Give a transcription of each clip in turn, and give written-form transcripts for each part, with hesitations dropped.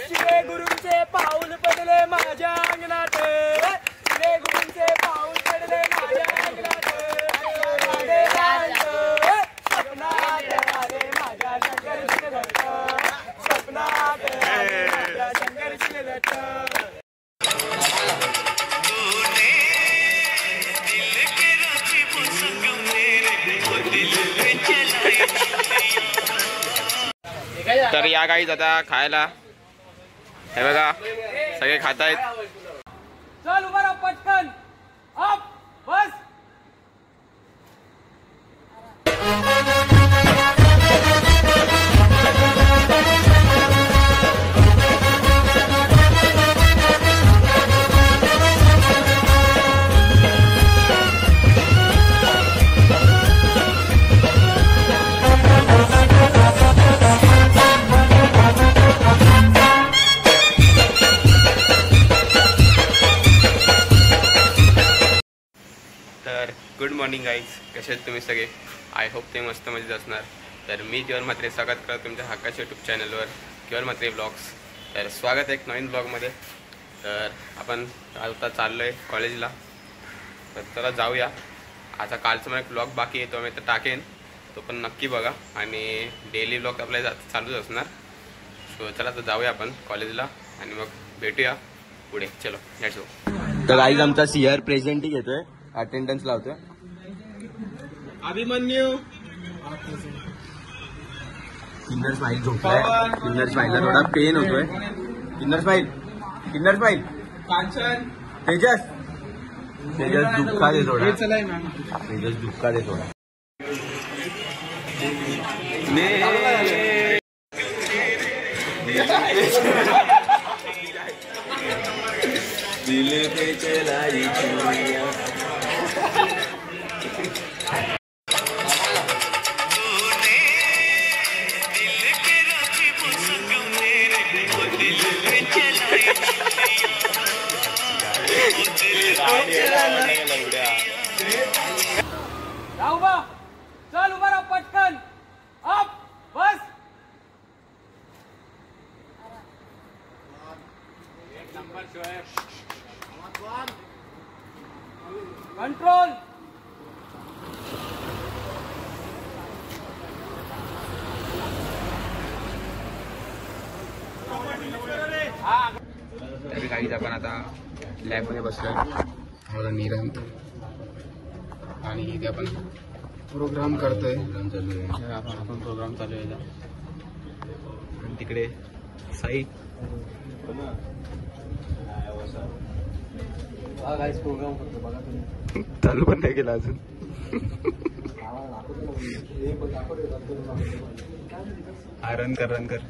श्री गुरूंचे पाऊल पडले माझ्या अंगणात, श्री गुरूंचे पाऊल पडले माझ्या अंगणात, स्वप्नात आले माझ्या शंकर दत्त, स्वप्नात आले माझ्या शंकर दत्त. तर या गाईज आता खायला, हे बघा सगळे खात आहेत. चल उभा राहा पटकन, अप बस. तर गुड मॉर्निंग गाईज, कसे आहेत तुम्ही सगळे? आय होप ते मस्त मजेत असणार. तर मी केवल म्हात्रे स्वागत करतो तुमच्या हक्काच्या यूट्यूब चॅनलवर केवल म्हात्रे ब्लॉग्स. तर स्वागत आहे एक नवीन ब्लॉगमध्ये. तर आपण आता चाललो आहे कॉलेजला, तर चला जाऊया. आता कालचा मला एक ब्लॉग बाकी आहे, तो मी तर टाकेन, तो पण नक्की बघा. आणि डेली ब्लॉग आपल्या चालूच असणार. सो चला तर जाऊया आपण कॉलेजला आणि मग भेटूया पुढे. चलो लेट्स गो. तर गाईज आमचा सीआर प्रेझेंटही घेतोय, अटेंडन्स लावतोय. अभिमन्यू किन्नर स्माईल झोपलाय. किन्नर स्माईलला थोडा पेन होतोय. किन्नर स्माईल कांचन तेजस दुःखा दे थोडा. तेजस दुःखा दे थोडा. दिल पे चलाई चूड़ियां. चल उभा राहा पटकन, अप बस. कंट्रोल. तरी काहीच आपण आता लॅबमध्ये बसलोय. माझा निरंत आणि इथे आपण प्रोग्राम करतोय. आपण प्रोग्राम चालू आहे आणि तिकडे साई प्रोग्राम करतो बघा तुम्ही. चालू पण नाही केला अजून. रन कर.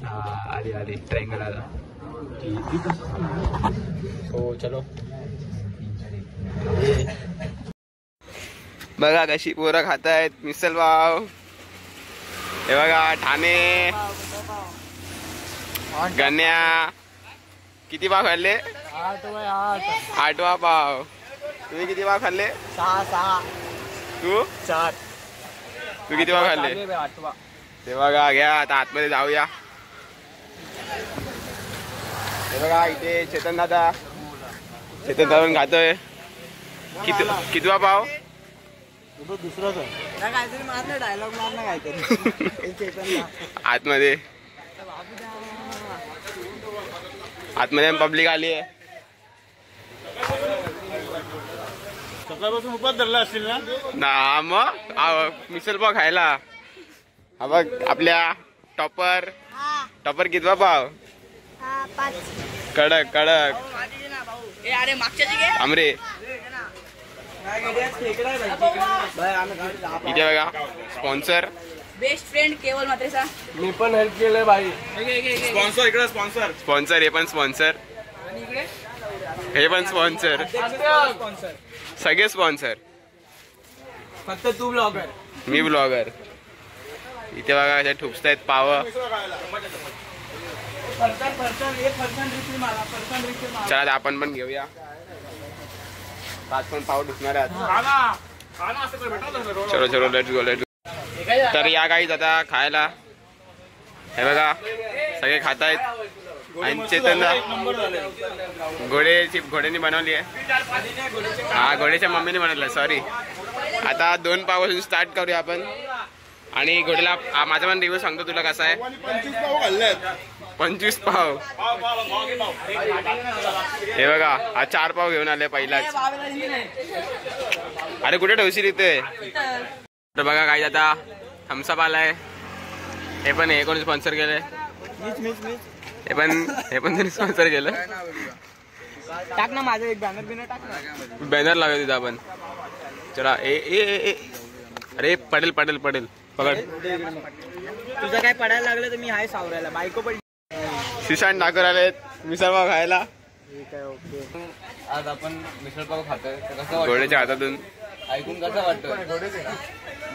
हा आली ट्रायंगल आला. हो चलो. बघा कशी पोरं खात आहेत मिसल पाव. हे बघा ठाणे गण्या किती पाव खाल्ले? 8वा पाव. तुम्ही किती पाव खाल्ले? 6. तू 4. तू किती पाव खाल्ले? 8वा. ते बघा घ्या आता आतमध्ये जाऊया. हे बघा इथे चेतन दादा पण खातोय. कितवा पाव? दुसराच आहे काहीतरी मारलं, डायलॉग मारलं काहीतरी. आतमध्ये पब्लिक आली आहे. सकाळपासून उपास धरला असतील ना मग मिसल पाव खायला. हा बघ आपल्या टॉपर कितवा पाव? 5. कडक आमरे. इथे बघा स्पॉन्सर बेस्ट फ्रेंड केवल म्हात्रेचा. मी पण हेल्प केलंय भाई. स्पॉन्सर इकडे स्पॉन्सर हे पण स्पॉन्सर, हे पण स्पॉन्सर, सगळे स्पॉन्सर. फक्त तू ब्लॉगर, मी ब्लॉगर. इथे बघा अशा ठुपतायत पाव. चला आपण पण घेऊया. पाच पण पाव ढुकणार आहेत. चलो लेट्स गो. तर या गाईज आता खायला. हे बघा सगळे खात आहेत आणि चेतनला घोड्यानी बनवली आहे. हा घोड्याच्या मम्मीने बनवलं सॉरी. आता 2 पावापासून स्टार्ट करूया आपण. आणि घोड्याला माझा पण रिव्ह्यू सांगतो तुला कसा आहे. 25 पाव खाल्लेत. 25 पाव. हे बघा हा 4 पाव घेऊन आले पहिलाच. अरे कुठे ठेवशील इथे. तर बघा काय आता थम्सअप आलाय. हे पण हे कोणी स्पॉन्सर केलंय. हे पण त्यांनी स्पॉन्सर केलं. टाक ना माझं एक बॅनर बिनर टाक ना. बॅनर लावूया तिथं आपण. चला ए अरे पडेल पकड. तुझं काय पडायला लागलं तर मी आहे सावरायला. बायको पण शिशान ठाकर आलेत मिसळपाव खायला. आज आपण मिसळपाव खातोय तर कसं वाटतं घोड्याच्या हातातून. ऐकून कसं वाटतं.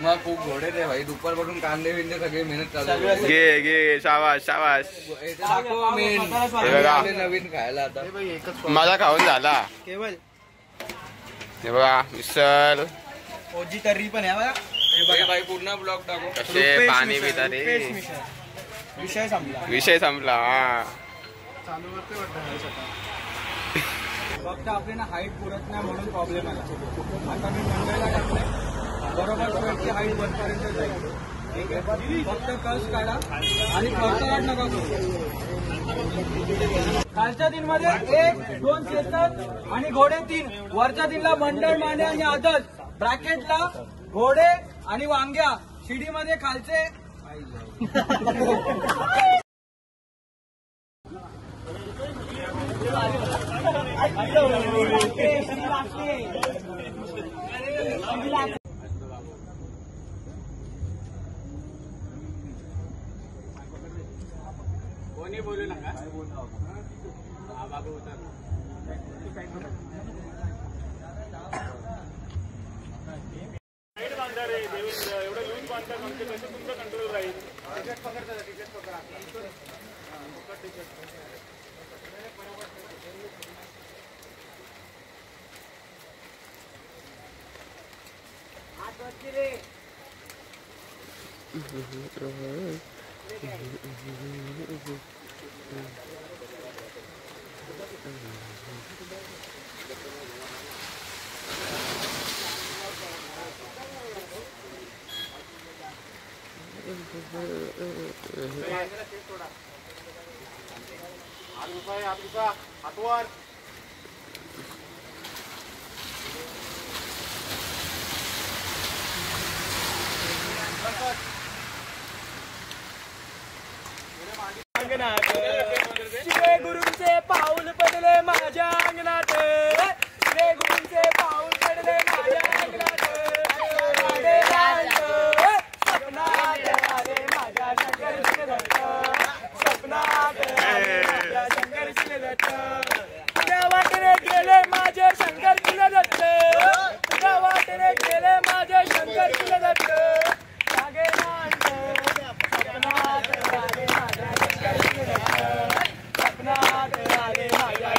मग खूप घोडे रे भाई. दुपारपासून कांदे बिंदे सगळे मेहनत चालू आहे. घे शाबाश. हे दाखव मेन. हे बघा नवीन खायला आता माझा खाऊन झाला. केवळ हे बघा मिसळ. ओजी तर्री पण आहे बघा. हे भाई पूर्ण ब्लॉग टाकू. कसे पाणी पिता रे. विषय संपला. हा फक्त आपल्याला हाईट पुरत नाही म्हणून प्रॉब्लेम आला. आता मी मंडळाला टाकले बरोबर स्वेटची हाईट वरपर्यंत जाईल. ठीक आहे. फक्त कस काढा आणि खर्चाट नका करू. खालच्या 3 मध्ये 1, 2 चेतन आणि घोडे 3. वरच्या 3ला मंडळ माने आणि आदर्श. ब्रॅकेटला घोडे आणि वांग्या. शिडी मध्ये खालचे कोणी बोलू नका. बाबू होता एवढं लूज बांधतात मग ते कसं तुमचं कंट्रोल राहील. टिकट पकडा. हातवर श्री गुरूंचे पाऊल पडले माझ्या अंगणात. श्री गुरूंचे पाऊल पडले माझ्या अंगणात. सपनात आले माझ्या शंकर दत्त. सपनात आले माझ्या शंकर दत्त. तुझ्या वाटेने गेले माझे शंकर दत्त. तुझ्या वाटेने गेले माझे शंकर दत्त. जागे सपनात आले माझ्या सपनात आले माझ्या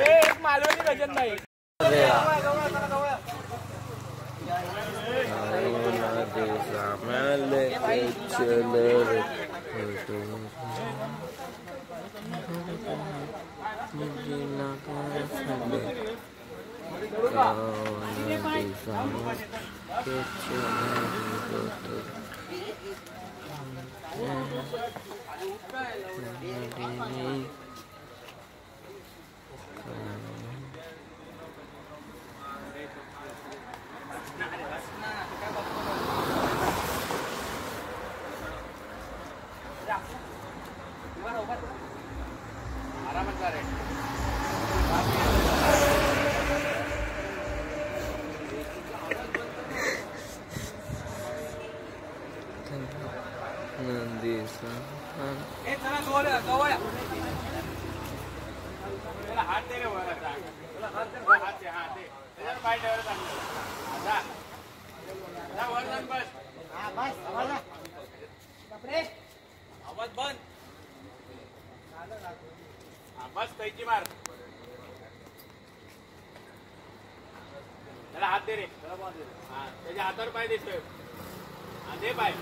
एक मालवणी भजन नाही. हात दे रे हात दे पाय आवाज बंद. बस कैची मार. त्याला हात दे रे. त्याच्या हातावर पाय दिसतोय. दे पाय.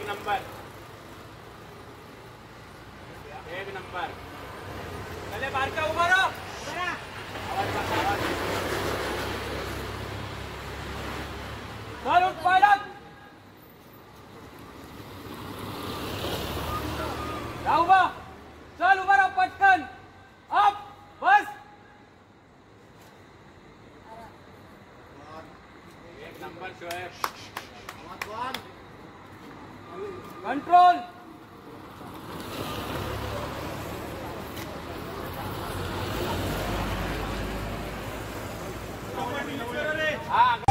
नंबर चले बारका उभा राहा आवाज बंद, आवाज चल उठ पायलट राहू बा चल उभा राहा पटकन अप बस एक नंबर शोएब कंट्रोल हाँ